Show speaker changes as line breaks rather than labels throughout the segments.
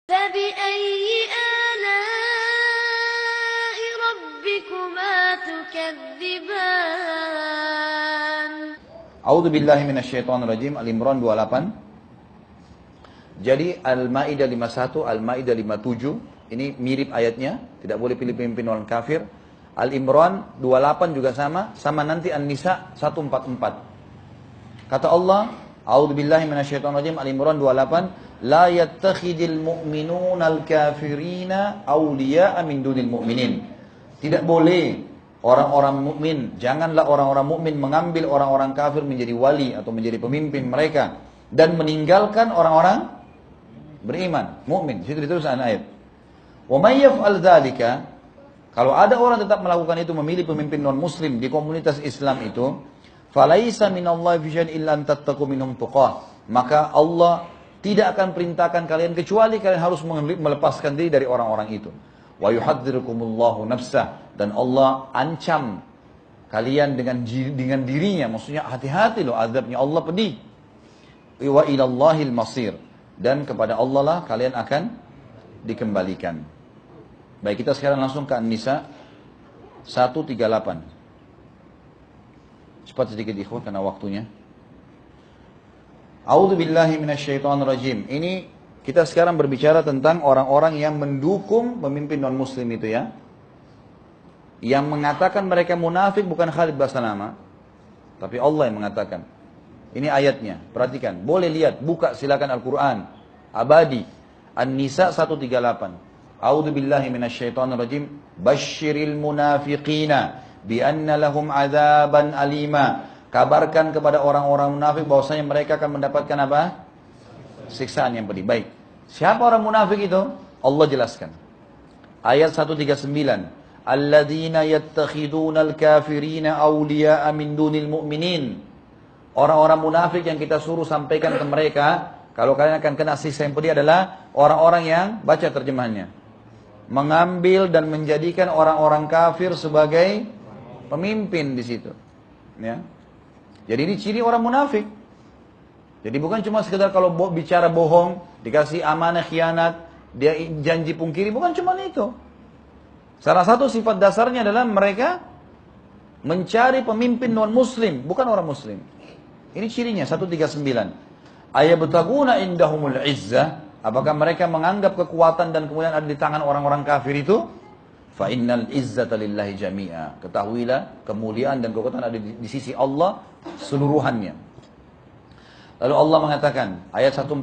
فبأي آلاء ربكما تكذبان
A'udzu billahi minasyaitonir rajim. Al-Imran 28. Jadi Al-Maidah 51, Al-Maidah 57, ini mirip ayatnya, tidak boleh pilih pemimpin orang kafir. Al-Imran 28 juga sama nanti An-Nisa 144. Kata Allah, A'udzu billahi minasyaitonir rajim, Al-Imran 28, la yattakhidul mu'minuna al-kafirina awliya'a min dunil mu'minin. Tidak boleh orang-orang mukmin, janganlah orang-orang mukmin mengambil orang-orang kafir menjadi wali atau menjadi pemimpin mereka dan meninggalkan orang-orang beriman, mukmin. Situ dituliskan ayat. Wa may yaf'al dzalika, kalau ada orang tetap melakukan itu, memilih pemimpin non muslim di komunitas Islam itu, falaisa minallahi fi syai'in illa an tattaqu minhum tuqah. Maka Allah tidak akan perintahkan kalian kecuali kalian harus melepaskan diri dari orang-orang itu. Wa yuhadzirukumullahu nafsah, dan Allah ancam kalian dengan dirinya, maksudnya hati-hati loh, azabnya Allah pedih. Wa ilallahil masir, dan kepada Allah lah kalian akan dikembalikan. Baik, kita sekarang langsung ke An-Nisa 138. Cepat sedikit ikhwan karena waktunya. A'udzu billahi minasyaitonir rajim. Ini kita sekarang berbicara tentang orang-orang yang mendukung pemimpin non-muslim itu ya. Yang mengatakan mereka munafik bukan Khalid Basanama, tapi Allah yang mengatakan. Ini ayatnya, perhatikan. Boleh lihat, buka silakan Al-Quran. Abadi. An-Nisa 138. A'udzu billahi minasyaitonir rajim. Basyiril munafiqina bi anna lahum adzaban alima. Kabarkan kepada orang-orang munafik bahwasanya mereka akan mendapatkan apa? Siksaan yang pedih. Baik. Siapa orang munafik itu? Allah jelaskan. Ayat 139. Alladzina yattakhidunal kafirina awliya'a min dunil mu'minin. Orang-orang munafik yang kita suruh sampaikan ke mereka, kalau kalian akan kena siksa yang pedih adalah orang-orang yang, baca terjemahannya, mengambil dan menjadikan orang-orang kafir sebagai pemimpin di situ. Ya. Jadi ini ciri orang munafik. Jadi bukan cuma sekedar kalau bicara bohong, dikasih amanah khianat, dia janji pungkiri, bukan cuma itu. Salah satu sifat dasarnya adalah mereka mencari pemimpin non-muslim, bukan orang muslim. Ini cirinya, 139. Ayabtaguna indahumul izzah, apakah mereka menganggap kekuatan dan kemuliaan ada di tangan orang-orang kafir itu? Fa innal izzata lillahi jami'a. Ketahuilah, kemuliaan dan kekuatan ada di sisi Allah seluruhannya. Lalu Allah mengatakan, ayat 140,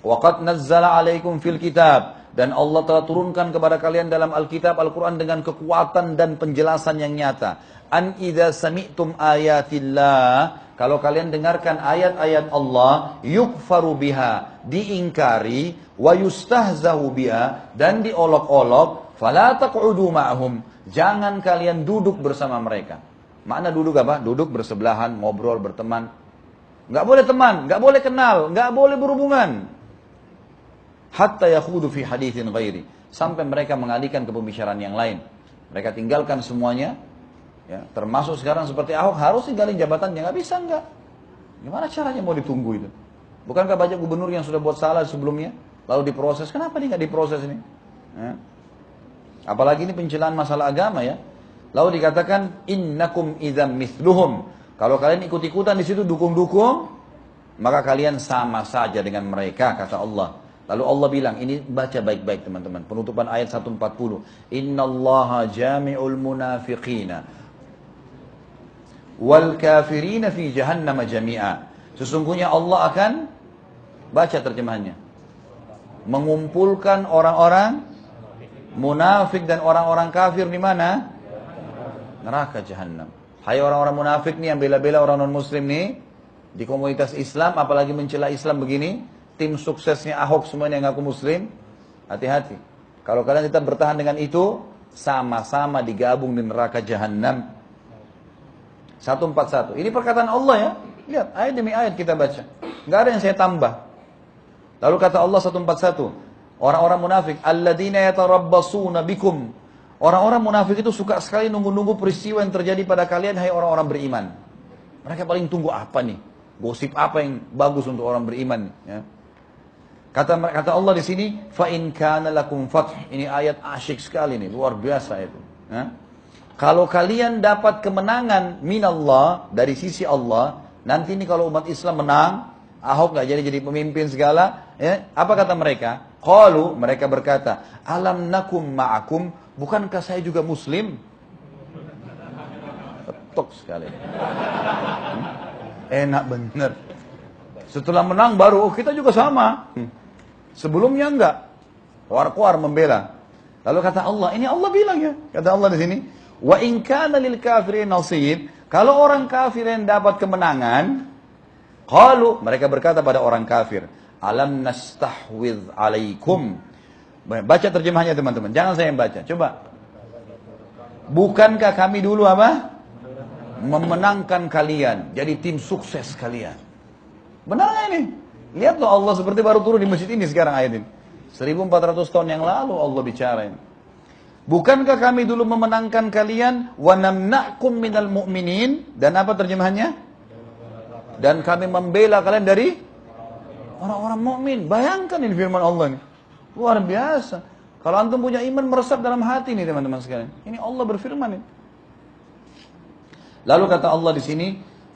waqad nazzala alaikum fil kitab, dan Allah telah turunkan kepada kalian dalam Alkitab Al-Quran dengan kekuatan dan penjelasan yang nyata. An idza sami'tum ayatillah, kalau kalian dengarkan ayat-ayat Allah, yukfaru biha, diingkari, wa yustahzahu biha, dan diolok-olok, fala taq'udu ma'hum, jangan kalian duduk bersama mereka. Makna duduk apa? Duduk bersebelahan, ngobrol, berteman. Nggak boleh teman, nggak boleh kenal, nggak boleh berhubungan. Hatta yakhudu fi haditsin ghairi, sampai mereka mengalihkan ke pembicaraan yang lain. Mereka tinggalkan semuanya, ya, termasuk sekarang seperti Ahok harus tinggalin jabatannya, nggak bisa nggak. Gimana caranya mau ditunggu itu? Bukankah banyak gubernur yang sudah buat salah sebelumnya, lalu diproses? Kenapa dia nggak diproses ini? Ya. Apalagi ini pencelahan masalah agama ya. Lalu dikatakan innakum idzam mithluhum. Kalau kalian ikut-ikutan di situ dukung-dukung, maka kalian sama saja dengan mereka, kata Allah. Lalu Allah bilang, ini baca baik-baik teman-teman, penutupan ayat 140. Innallaha jami'ul munafiqina wal kafirina fi jahannam jami'a. Sesungguhnya Allah akan, baca terjemahannya, mengumpulkan orang-orang munafik dan orang-orang kafir di mana? Neraka jahannam. Hai orang-orang munafik nih yang bela-bela orang non-muslim nih di komunitas Islam, apalagi mencela Islam begini, tim suksesnya Ahok semuanya yang ngaku muslim, hati-hati. Kalau kalian tetap bertahan dengan itu, sama-sama digabung di neraka jahannam. 141. Ini perkataan Allah ya. Lihat, ayat demi ayat kita baca. Enggak ada yang saya tambah. Lalu kata Allah 141, orang-orang munafik, alladzina yatarabbasuna bikum. Orang-orang munafik itu suka sekali nunggu-nunggu peristiwa yang terjadi pada kalian, hai orang-orang beriman. Mereka paling tunggu apa nih? Gosip apa yang bagus untuk orang beriman? Ya. Kata Allah di sini, fa in kana lakum fath. Ini ayat asyik sekali nih, luar biasa itu. Ya? Kalau kalian dapat kemenangan minallah, dari sisi Allah, nanti ini kalau umat Islam menang, Ahok nggak jadi pemimpin segala, ya, apa kata mereka? Qalu, mereka berkata, alam nakum ma'akum, bukankah saya juga muslim? Ketok sekali. Enak bener. Setelah menang baru, oh kita juga sama. Sebelumnya enggak. Keluar membela. Lalu kata Allah, ini Allah bilang ya, kata Allah di sini, wa in kana lil kafirin nasib, kalau orang kafir yang dapat kemenangan, qalu, mereka berkata pada orang kafir, alam nastahwidh alaikum. Baca terjemahnya teman-teman, jangan saya yang baca, coba. Bukankah kami dulu apa? Memenangkan kalian, jadi tim sukses kalian. Benar nggak ini? Lihat loh, Allah seperti baru turun di masjid ini sekarang ayat ini. 1400 tahun yang lalu Allah bicara ini. Bukankah kami dulu memenangkan kalian, wa namna'kum minal mu'minin, dan apa terjemahannya? Dan kami membela kalian dari orang-orang mukmin. Bayangkan ini firman Allah ini. Luar biasa. Kalau antum punya iman meresap dalam hati nih teman-teman sekalian. Ini Allah berfirman ini. Lalu kata Allah di sini,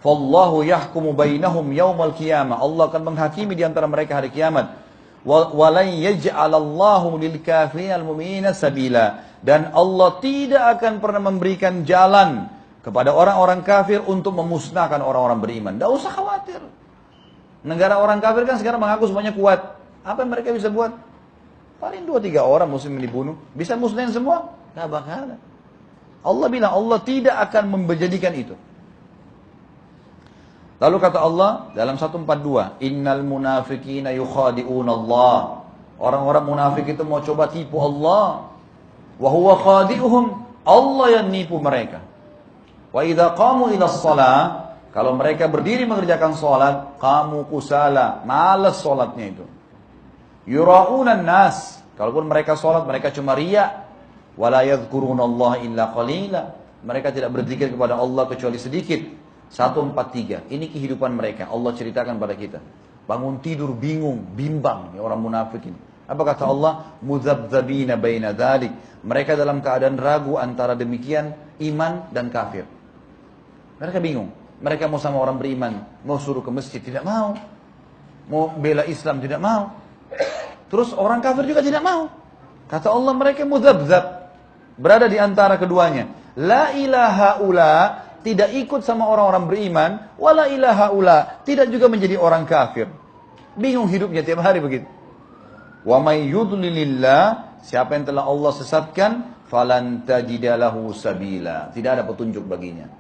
"Fallahu yahkumu bainahum yaumal qiyamah." Allah akan menghakimi di antara mereka hari kiamat. "Wa lan yaj'alallahu lil kafirinal mu'minina sabila." Dan Allah tidak akan pernah memberikan jalan kepada orang-orang kafir untuk memusnahkan orang-orang beriman. Tidak usah khawatir. Negara orang kafir kan sekarang mengaku semuanya kuat. Apa yang mereka bisa buat? Paling 2-3 orang muslim dibunuh. Bisa musnahin semua? Tidak bakal. Allah bilang Allah tidak akan menjadikan itu. Lalu kata Allah dalam 142, innal munafiqina yukhadi'un Allah. Orang-orang munafik itu mau coba tipu Allah. Wa huwa khadi'uhum. Allah yang nipu mereka. Wa idza qamu ila shalah, kalau mereka berdiri mengerjakan salat, qamu kusala, malas salatnya itu. Yura'unan nas, kalaupun mereka salat mereka cuma riya. Wala yadhkurunallaha illa qalila, mereka tidak berzikir kepada Allah kecuali sedikit. 143, ini kehidupan mereka. Allah ceritakan pada kita. Bangun tidur bingung, bimbang, orang munafik ini. Apa kata Allah? Mudzabdzabina baina dzalik. Mereka dalam keadaan ragu antara demikian iman dan kafir. Mereka bingung. Mereka mau sama orang beriman, mau suruh ke masjid, tidak mau. Mau bela Islam, tidak mau. Terus orang kafir juga tidak mau. Kata Allah mereka mudzabdzab. Berada di antara keduanya. La ilaha ula, tidak ikut sama orang-orang beriman. Wala ilaha ula, tidak juga menjadi orang kafir. Bingung hidupnya tiap hari begitu. Wa may yudlilillah, siapa yang telah Allah sesatkan, falan tajidalahu sabila. Tidak ada petunjuk baginya.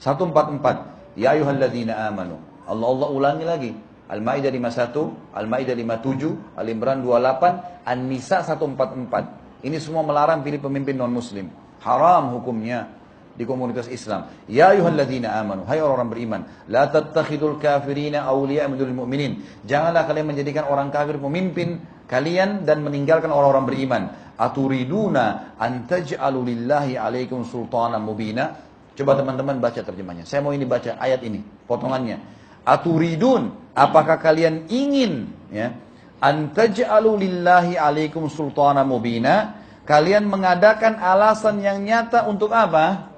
144, ya ayyuhalladzina amanu. Allah ulangi lagi. Al-Maidah 51, Al-Maidah 57, Al-Imran 28, An-Nisa 144. Ini semua melarang pilih pemimpin non-muslim. Haram hukumnya di komunitas Islam. Ya ayyuhalladzina amanu, hai orang-orang beriman, la tattakhidul kafirina awliya min dunil mu'minin. Janganlah kalian menjadikan orang kafir pemimpin kalian dan meninggalkan orang-orang beriman. Aturiduna an taj'alu lillahi alaikum sultanan mubina. Coba teman-teman baca terjemahnya. Saya mau ini baca ayat ini, potongannya. Aturidun, apakah kalian ingin ya, an taj'alu lillahi alaikum sultanan mubina? Kalian mengadakan alasan yang nyata untuk apa?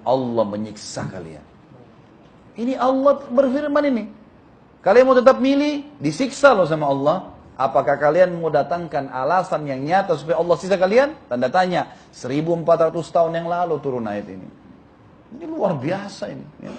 Allah menyiksa kalian. Ini Allah berfirman ini. Kalian mau tetap milih, disiksa loh sama Allah. Apakah kalian mau datangkan alasan yang nyata supaya Allah siksa kalian? Tanda tanya. 1400 tahun yang lalu turun ayat ini. Ini luar biasa ini. Ya.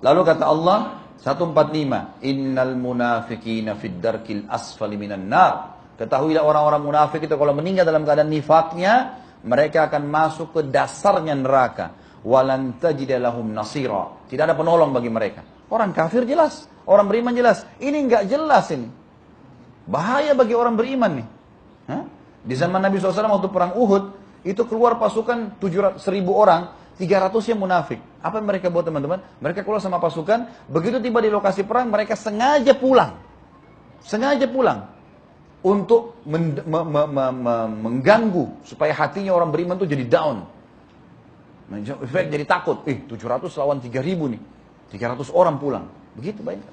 Lalu kata Allah 145, innal munafiqina fid darkil asfali minan nar. Ketahuilah orang-orang munafik itu kalau meninggal dalam keadaan nifaknya, mereka akan masuk ke dasarnya neraka. Walan tajida lahum nasira. Tidak ada penolong bagi mereka. Orang kafir jelas, orang beriman jelas. Ini enggak jelas ini. Bahaya bagi orang beriman nih. Hah? Di zaman Nabi SAW waktu perang Uhud, itu keluar pasukan 1.000 orang, 300-nya munafik. Apa yang mereka buat teman-teman? Mereka keluar sama pasukan, begitu tiba di lokasi perang, mereka sengaja pulang. Sengaja pulang. Untuk mengganggu, supaya hatinya orang beriman itu jadi down. Jadi takut. 700 lawan 3.000 nih. 300 orang pulang. Begitu banyak.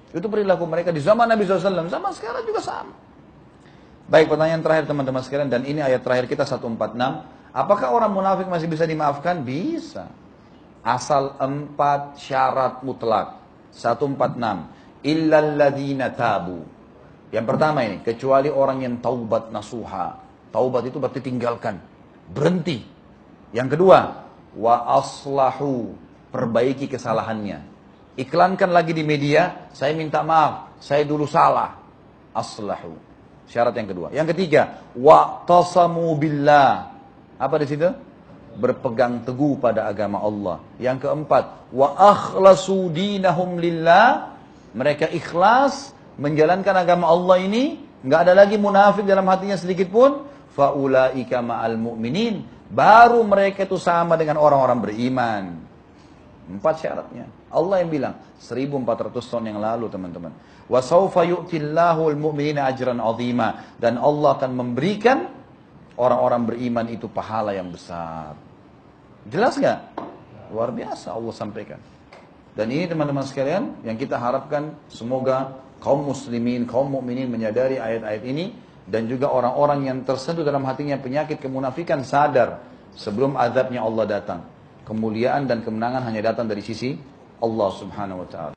Itu perilaku mereka di zaman Nabi SAW, sama sekarang juga sama. Baik, pertanyaan terakhir teman-teman sekalian, dan ini ayat terakhir kita 146. Apakah orang munafik masih bisa dimaafkan? Bisa. Asal 4 syarat mutlak. 146. Illalladzina tabu. Yang pertama ini, kecuali orang yang taubat nasuha. Taubat itu berarti tinggalkan, berhenti. Yang kedua, wa aslahu, perbaiki kesalahannya. Iklankan lagi di media, saya minta maaf, saya dulu salah. Aslahu. Syarat yang kedua. Yang ketiga, wa tasamu billah. Apa di situ? Berpegang teguh pada agama Allah. Yang keempat, wa akhlasu dinahum lillah. Mereka ikhlas menjalankan agama Allah ini, nggak ada lagi munafik dalam hatinya sedikit pun. Faulaika ma'al mu'minin. Baru mereka itu sama dengan orang-orang beriman. 4 syaratnya. Allah yang bilang 1400 tahun yang lalu, teman-teman. Wa sawfa yu'tillahu al-mu'minina ajran 'azima, dan Allah akan memberikan orang-orang beriman itu pahala yang besar. Jelas nggak? Luar biasa Allah sampaikan. Dan ini teman-teman sekalian yang kita harapkan, semoga kaum muslimin, kaum mukminin menyadari ayat-ayat ini, dan juga orang-orang yang tersentuh dalam hatinya penyakit kemunafikan sadar sebelum azabnya Allah datang. Kemuliaan dan kemenangan hanya datang dari sisi Allah Subhanahu wa taala.